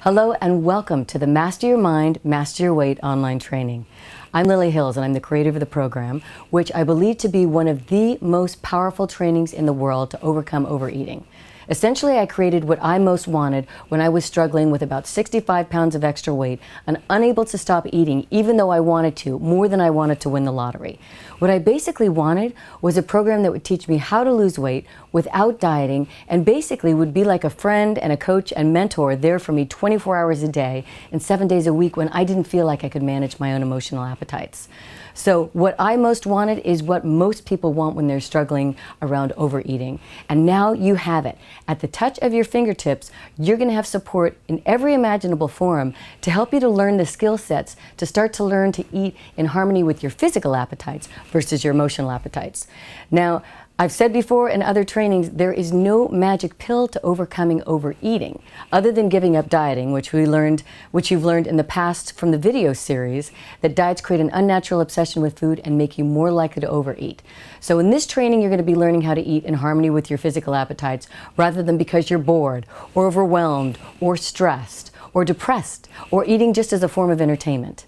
Hello and welcome to the Master Your Mind, Master Your Weight online training. I'm Lily Hills and I'm the creator of the program, which I believe to be one of the most powerful trainings in the world to overcome overeating. Essentially, I created what I most wanted when I was struggling with about 65 pounds of extra weight and unable to stop eating even though I wanted to, more than I wanted to win the lottery. What I basically wanted was a program that would teach me how to lose weight without dieting and basically would be like a friend and a coach and mentor there for me 24 hours a day and 7 days a week when I didn't feel like I could manage my own emotional appetites. So what I most wanted is what most people want when they're struggling around overeating. And now you have it. At the touch of your fingertips, you're going to have support in every imaginable form to help you to learn the skill sets, to start to learn to eat in harmony with your physical appetites versus your emotional appetites. Now, I've said before in other trainings, there is no magic pill to overcoming overeating, other than giving up dieting, which you've learned in the past from the video series, that diets create an unnatural obsession with food and make you more likely to overeat. So in this training, you're going to be learning how to eat in harmony with your physical appetites, rather than because you're bored, or overwhelmed, or stressed, or depressed, or eating just as a form of entertainment.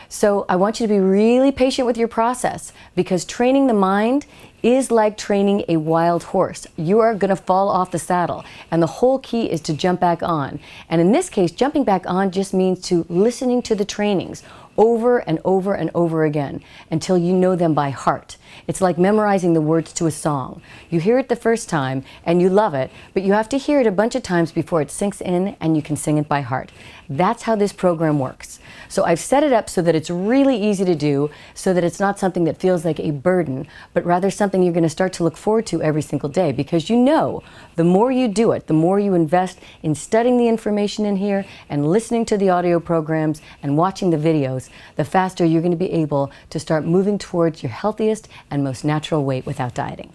So I want you to be really patient with your process, because training the mind is like training a wild horse. You are going to fall off the saddle, and the whole key is to jump back on. And in this case, jumping back on just means to listening to the trainings over and over and over again until you know them by heart. It's like memorizing the words to a song. You hear it the first time and you love it, but you have to hear it a bunch of times before it sinks in and you can sing it by heart. That's how this program works. So I've set it up so that it's really easy to do, so that it's not something that feels like a burden, but rather something you're going to start to look forward to every single day, because you know the more you do it, the more you invest in studying the information in here and listening to the audio programs and watching the videos, the faster you're going to be able to start moving towards your healthiest and most natural weight without dieting.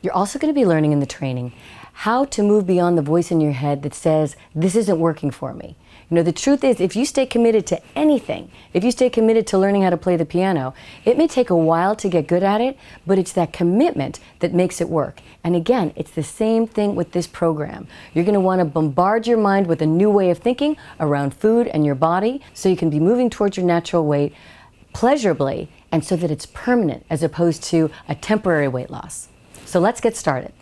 You're also going to be learning in the training how to move beyond the voice in your head that says, this isn't working for me. You know, the truth is, if you stay committed to anything, if you stay committed to learning how to play the piano, it may take a while to get good at it, but it's that commitment that makes it work. And again, it's the same thing with this program. You're going to want to bombard your mind with a new way of thinking around food and your body so you can be moving towards your natural weight pleasurably, and so that it's permanent as opposed to a temporary weight loss. So let's get started.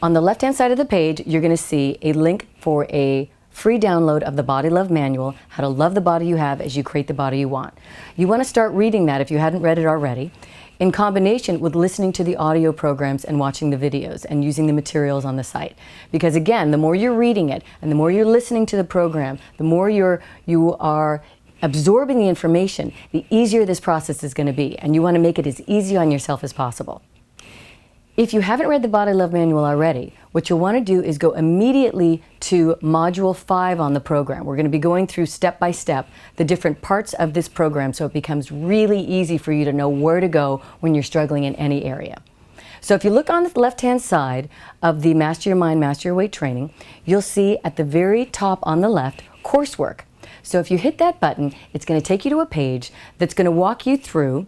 On the left-hand side of the page, you're going to see a link for a free download of the Body Love Manual, how to love the body you have as you create the body you want. You want to start reading that if you hadn't read it already, in combination with listening to the audio programs and watching the videos and using the materials on the site. Because again, the more you're reading it and the more you're listening to the program, the more you are absorbing the information, the easier this process is going to be. And you want to make it as easy on yourself as possible. If you haven't read the Body Love Manual already, what you'll want to do is go immediately to Module 5 on the program. We're going to be going through step by step the different parts of this program, so it becomes really easy for you to know where to go when you're struggling in any area. So if you look on the left-hand side of the Master Your Mind, Master Your Weight training, you'll see at the very top on the left, Coursework. So if you hit that button, it's going to take you to a page that's going to walk you through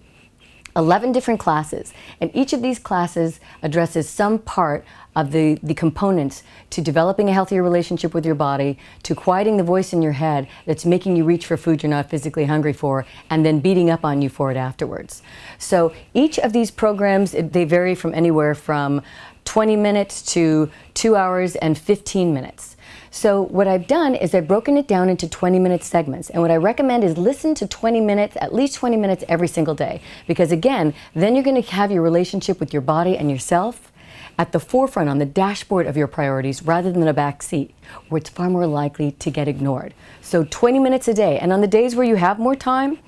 11 different classes, and each of these classes addresses some part of the components to developing a healthier relationship with your body, to quieting the voice in your head that's making you reach for food you're not physically hungry for, and then beating up on you for it afterwards. So each of these programs, they vary from anywhere from 20 minutes to 2 hours and 15 minutes. So what I've done is I've broken it down into 20-minute segments. And what I recommend is listen to 20 minutes, at least 20 minutes every single day. Because again, then you're going to have your relationship with your body and yourself at the forefront on the dashboard of your priorities rather than a back seat where it's far more likely to get ignored. So 20 minutes a day. And on the days where you have more time,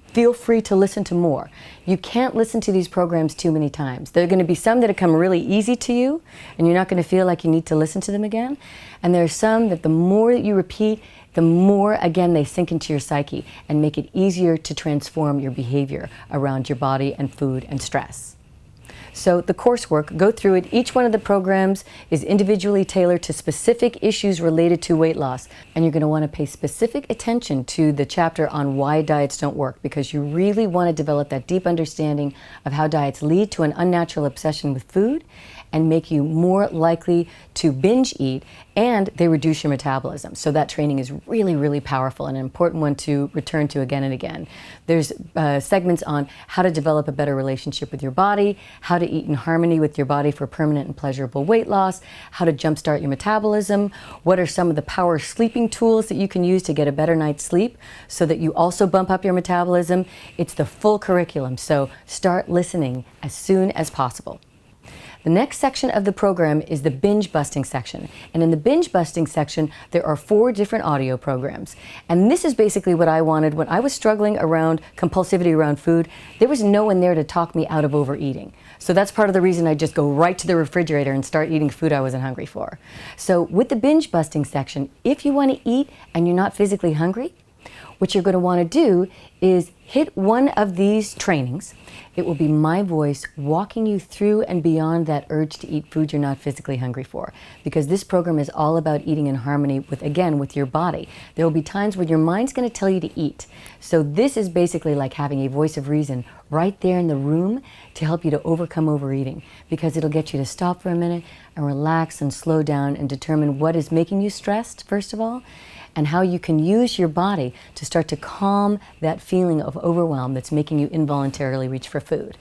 feel free to listen to more. You can't listen to these programs too many times. There are going to be some that come really easy to you, and you're not going to feel like you need to listen to them again. And there are some that the more that you repeat, the more, again, they sink into your psyche and make it easier to transform your behavior around your body and food and stress. So the coursework, go through it. Each one of the programs is individually tailored to specific issues related to weight loss. And you're going to want to pay specific attention to the chapter on why diets don't work, because you really want to develop that deep understanding of how diets lead to an unnatural obsession with food and make you more likely to binge eat, and they reduce your metabolism. So that training is really, really powerful and an important one to return to again and again. There's segments on how to develop a better relationship with your body, how to eat in harmony with your body for permanent and pleasurable weight loss, how to jumpstart your metabolism, what are some of the power sleeping tools that you can use to get a better night's sleep so that you also bump up your metabolism. It's the full curriculum, so start listening as soon as possible. The next section of the program is the binge busting section. And in the binge busting section, there are 4 different audio programs. And this is basically what I wanted when I was struggling around compulsivity around food. There was no one there to talk me out of overeating. So that's part of the reason I just go right to the refrigerator and start eating food I wasn't hungry for. So with the binge busting section, if you want to eat and you're not physically hungry, what you're going to want to do is hit one of these trainings. It will be my voice walking you through and beyond that urge to eat food you're not physically hungry for. Because this program is all about eating in harmony with, again, with your body. There will be times when your mind's going to tell you to eat. So this is basically like having a voice of reason right there in the room to help you to overcome overeating. Because it'll get you to stop for a minute and relax and slow down and determine what is making you stressed, first of all, and how you can use your body to start to calm that feeling of overwhelm that's making you involuntarily reach for food.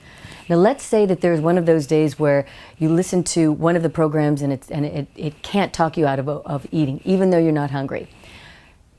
Now let's say that there's one of those days where you listen to one of the programs and it can't talk you out of eating, even though you're not hungry.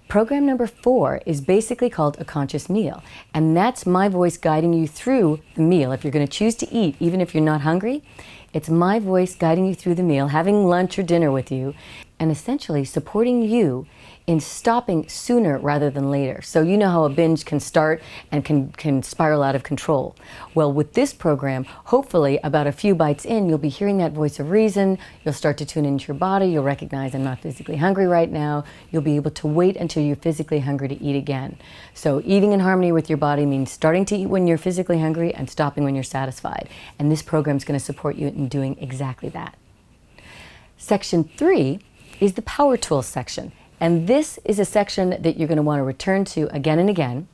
Program number 4 is basically called a conscious meal, and that's my voice guiding you through the meal. If you're going to choose to eat, even if you're not hungry, it's my voice guiding you through the meal, having lunch or dinner with you, and essentially supporting you in stopping sooner rather than later. So you know how a binge can start and can spiral out of control. Well, with this program, hopefully about a few bites in, you'll be hearing that voice of reason, you'll start to tune into your body, you'll recognize I'm not physically hungry right now, you'll be able to wait until you're physically hungry to eat again. So eating in harmony with your body means starting to eat when you're physically hungry and stopping when you're satisfied. And this program is going to support you in doing exactly that. Section 3 is the power tools section. And this is a section that you're going to want to return to again and again.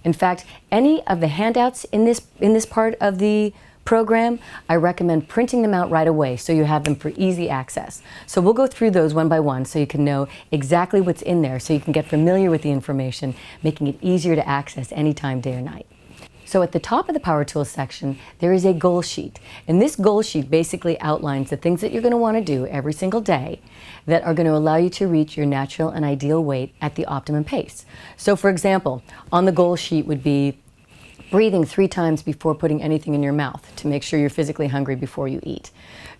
In fact, any of the handouts in this part of the program, I recommend printing them out right away so you have them for easy access. So we'll go through those one by one so you can know exactly what's in there, so you can get familiar with the information, making it easier to access anytime, day or night. So at the top of the Power Tools section, there is a goal sheet. And this goal sheet basically outlines the things that you're going to want to do every single day that are going to allow you to reach your natural and ideal weight at the optimum pace. So for example, on the goal sheet would be breathing 3 times before putting anything in your mouth to make sure you're physically hungry before you eat.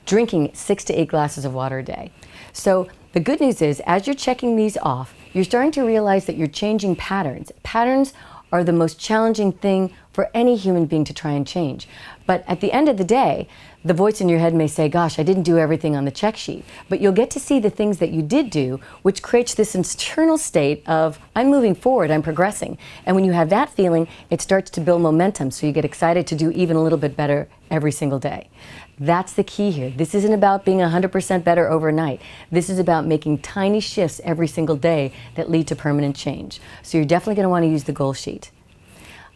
Drinking 6 to 8 glasses of water a day. So the good news is, as you're checking these off, you're starting to realize that you're changing patterns. Patterns are the most challenging thing for any human being to try and change. But at the end of the day, the voice in your head may say, gosh, I didn't do everything on the check sheet. But you'll get to see the things that you did do, which creates this internal state of, I'm moving forward, I'm progressing. And when you have that feeling, it starts to build momentum, so you get excited to do even a little bit better every single day. That's the key here. This isn't about being 100% better overnight. This is about making tiny shifts every single day that lead to permanent change. So you're definitely going to want to use the goal sheet.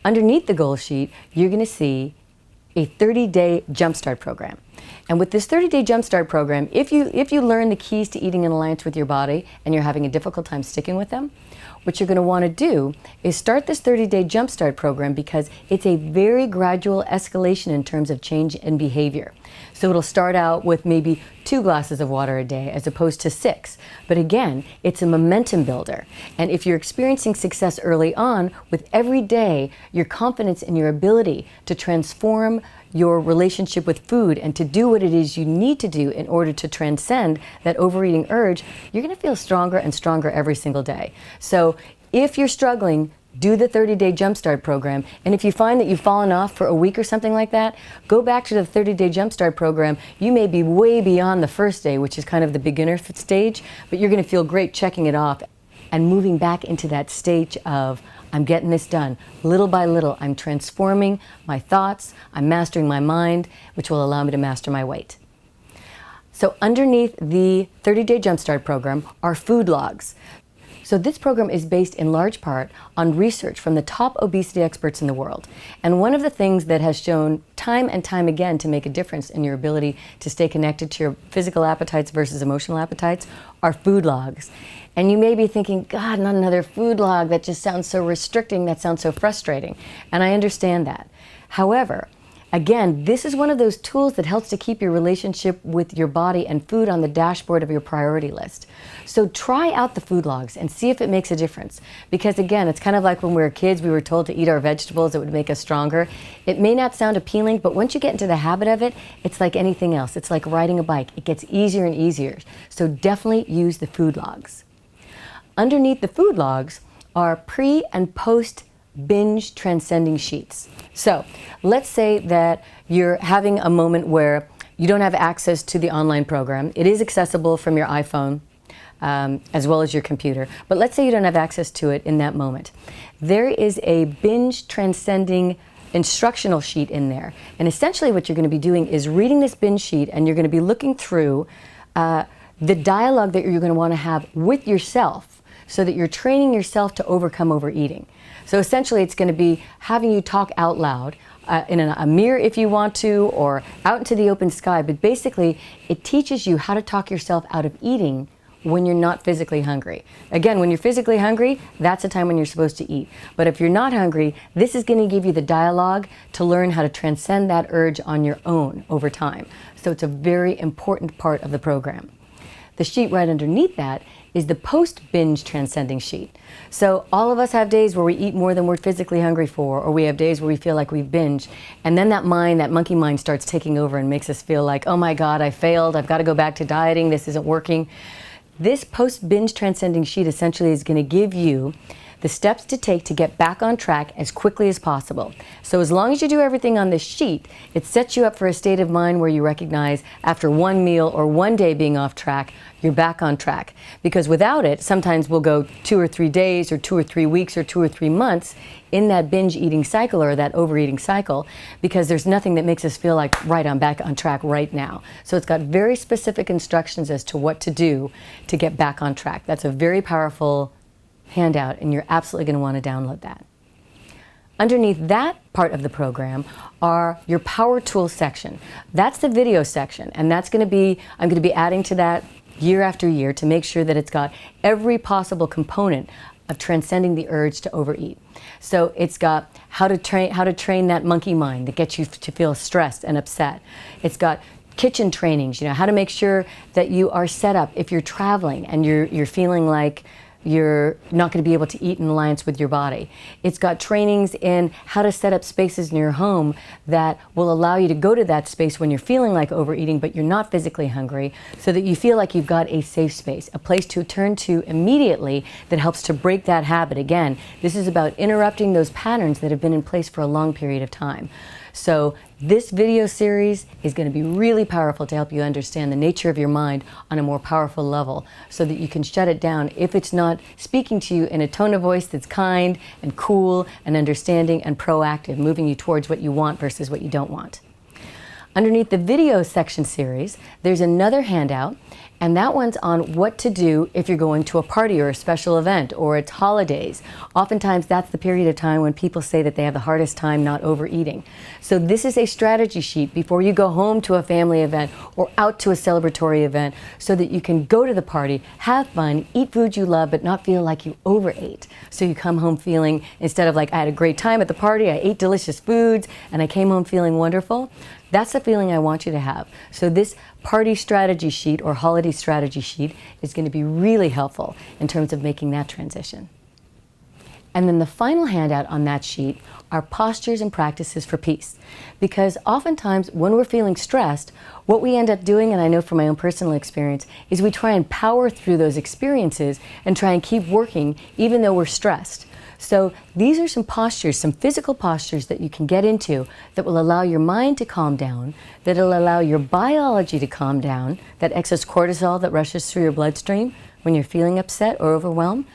Underneath the goal sheet, you're going to see a 30-day jumpstart program. And with this 30-day jumpstart program, if you learn the keys to eating in alliance with your body and you're having a difficult time sticking with them, what you're going to want to do is start this 30-day jumpstart program, because it's a very gradual escalation in terms of change in behavior. So it'll start out with maybe 2 glasses of water a day as opposed to 6. But again, it's a momentum builder. And if you're experiencing success early on, with every day, your confidence in your ability to transform your relationship with food and to do what it is you need to do in order to transcend that overeating urge, you're going to feel stronger and stronger every single day. So if you're struggling, do the 30-day Jumpstart program. And if you find that you've fallen off for a week or something like that, go back to the 30-day Jumpstart program. You may be way beyond the first day, which is kind of the beginner stage, but you're going to feel great checking it off and moving back into that stage of, I'm getting this done. Little by little, I'm transforming my thoughts, I'm mastering my mind, which will allow me to master my weight. So underneath the 30-day Jumpstart program are food logs. So this program is based in large part on research from the top obesity experts in the world. And one of the things that has shown time and time again to make a difference in your ability to stay connected to your physical appetites versus emotional appetites are food logs. And you may be thinking, God, not another food log. That just sounds so restricting. That sounds so frustrating. And I understand that. However, again, this is one of those tools that helps to keep your relationship with your body and food on the dashboard of your priority list. So try out the food logs and see if it makes a difference. Because again, it's kind of like when we were kids, we were told to eat our vegetables, it would make us stronger. It may not sound appealing, but once you get into the habit of it, it's like anything else. It's like riding a bike. It gets easier and easier. So definitely use the food logs. Underneath the food logs are pre and post binge transcending sheets. So let's say that you're having a moment where you don't have access to the online program. It is accessible from your iPhone as well as your computer. But let's say you don't have access to it in that moment. There is a binge transcending instructional sheet in there. And essentially what you're going to be doing is reading this binge sheet, and you're going to be looking through the dialogue that you're going to want to have with yourself, so that you're training yourself to overcome overeating. So essentially it's going to be having you talk out loud in a mirror if you want to, or out into the open sky. But basically it teaches you how to talk yourself out of eating when you're not physically hungry. Again, when you're physically hungry, that's the time when you're supposed to eat. But if you're not hungry, this is going to give you the dialogue to learn how to transcend that urge on your own over time. So it's a very important part of the program. The sheet right underneath that is the post-binge transcending sheet. So all of us have days where we eat more than we're physically hungry for, or we have days where we feel like we've binged, and then that monkey mind starts taking over and makes us feel like, oh my God, I failed, I've got to go back to dieting, this isn't working. This post-binge transcending sheet essentially is going to give you the steps to take to get back on track as quickly as possible. So as long as you do everything on this sheet, it sets you up for a state of mind where you recognize after one meal or one day being off track, you're back on track. Because without it, sometimes we'll go 2 or 3 days or 2 or 3 weeks or 2 or 3 months in that binge eating cycle or that overeating cycle, because there's nothing that makes us feel like, right, I'm back on track right now. So it's got very specific instructions as to what to do to get back on track. That's a very powerful handout, and you're absolutely going to want to download that. Underneath that part of the program are your power tools section. That's the video section, and that's going to be, I'm going to be adding to that year after year to make sure that it's got every possible component of transcending the urge to overeat. So it's got how to train that monkey mind that gets you to feel stressed and upset. It's got kitchen trainings, how to make sure that you are set up if you're traveling and you're feeling like you're not going to be able to eat in alliance with your body. It's got trainings in how to set up spaces in your home that will allow you to go to that space when you're feeling like overeating but you're not physically hungry, so that you feel like you've got a safe space, a place to turn to immediately that helps to break that habit. Again, this is about interrupting those patterns that have been in place for a long period of time. So this video series is going to be really powerful to help you understand the nature of your mind on a more powerful level, so that you can shut it down if it's not speaking to you in a tone of voice that's kind and cool and understanding and proactive, moving you towards what you want versus what you don't want. Underneath the video section series, there's another handout, and that one's on what to do if you're going to a party or a special event or it's holidays. Oftentimes that's the period of time when people say that they have the hardest time not overeating. So this is a strategy sheet before you go home to a family event or out to a celebratory event, so that you can go to the party, have fun, eat food you love, but not feel like you overate. So you come home feeling, instead of like, I had a great time at the party, I ate delicious foods, and I came home feeling wonderful. That's the feeling I want you to have. So this party strategy sheet or holiday strategy sheet is going to be really helpful in terms of making that transition. And then the final handout on that sheet are postures and practices for peace. Because oftentimes when we're feeling stressed, what we end up doing, and I know from my own personal experience, is we try and power through those experiences and try and keep working even though we're stressed. So these are some postures, some physical postures that you can get into that will allow your mind to calm down, that will allow your biology to calm down, that excess cortisol that rushes through your bloodstream when you're feeling upset or overwhelmed.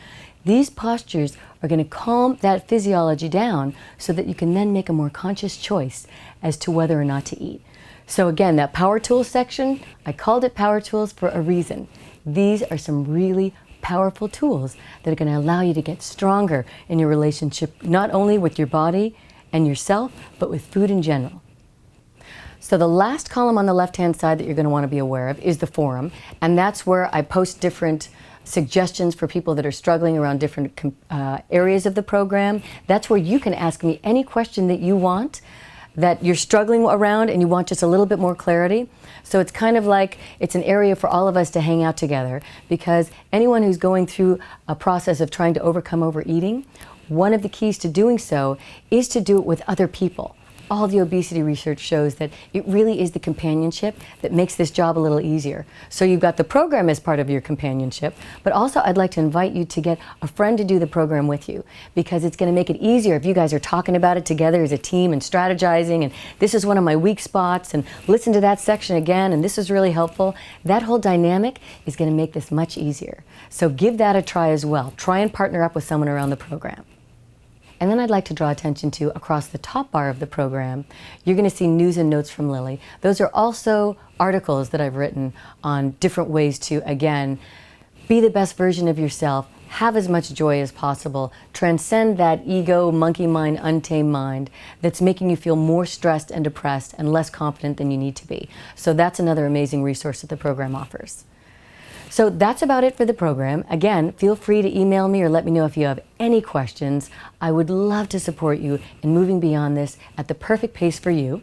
These postures are going to calm that physiology down so that you can then make a more conscious choice as to whether or not to eat. So again, that power tools section, I called it power tools for a reason. These are some really powerful tools that are going to allow you to get stronger in your relationship, not only with your body and yourself, but with food in general. So the last column on the left-hand side that you're going to want to be aware of is the forum, and that's where I post different suggestions for people that are struggling around different areas of the program. That's where you can ask me any question that you want, that you're struggling around and you want just a little bit more clarity. So it's kind of like it's an area for all of us to hang out together, because anyone who's going through a process of trying to overcome overeating, one of the keys to doing so is to do it with other people. All the obesity research shows that it really is the companionship that makes this job a little easier. So you've got the program as part of your companionship, but also I'd like to invite you to get a friend to do the program with you, because it's going to make it easier if you guys are talking about it together as a team and strategizing, and this is one of my weak spots, and listen to that section again, and this is really helpful. That whole dynamic is going to make this much easier. So give that a try as well. Try and partner up with someone around the program. And then I'd like to draw attention to, across the top bar of the program, you're going to see news and notes from Lily. Those are also articles that I've written on different ways to, again, be the best version of yourself, have as much joy as possible, transcend that ego, monkey mind, untamed mind that's making you feel more stressed and depressed and less confident than you need to be. So that's another amazing resource that the program offers. So that's about it for the program. Again, feel free to email me or let me know if you have any questions. I would love to support you in moving beyond this at the perfect pace for you.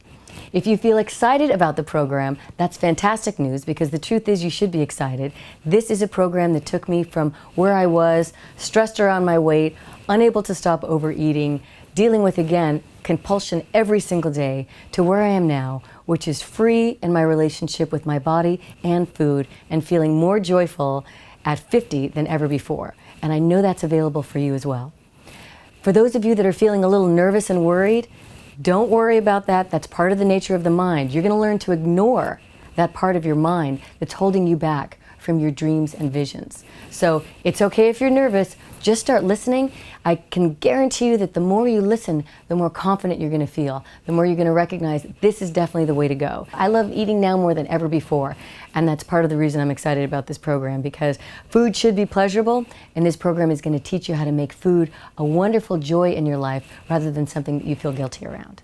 If you feel excited about the program, that's fantastic news, because the truth is you should be excited. This is a program that took me from where I was, stressed around my weight, unable to stop overeating, dealing with, again, compulsion every single day, to where I am now, which is free in my relationship with my body and food, and feeling more joyful at 50 than ever before. And I know that's available for you as well. For those of you that are feeling a little nervous and worried, don't worry about that. That's part of the nature of the mind. You're going to learn to ignore that part of your mind that's holding you back from your dreams and visions. So it's okay if you're nervous, just start listening. I can guarantee you that the more you listen, the more confident you're going to feel, the more you're going to recognize this is definitely the way to go. I love eating now more than ever before, and that's part of the reason I'm excited about this program, because food should be pleasurable, and this program is going to teach you how to make food a wonderful joy in your life rather than something that you feel guilty around.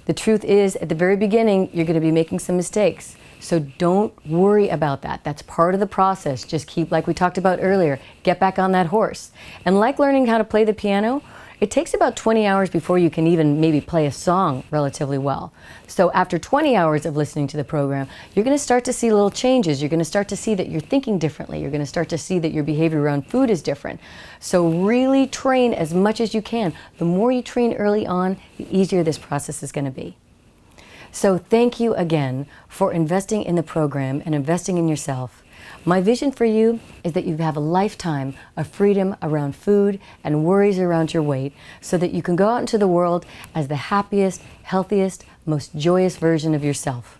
The truth is, at the very beginning, you're going to be making some mistakes. So don't worry about that. That's part of the process. Just keep, like we talked about earlier, get back on that horse. And like learning how to play the piano, it takes about 20 hours before you can even maybe play a song relatively well. So after 20 hours of listening to the program, you're going to start to see little changes. You're going to start to see that you're thinking differently. You're going to start to see that your behavior around food is different. So really train as much as you can. The more you train early on, the easier this process is going to be. So thank you again for investing in the program and investing in yourself. My vision for you is that you have a lifetime of freedom around food and worries around your weight, so that you can go out into the world as the happiest, healthiest, most joyous version of yourself.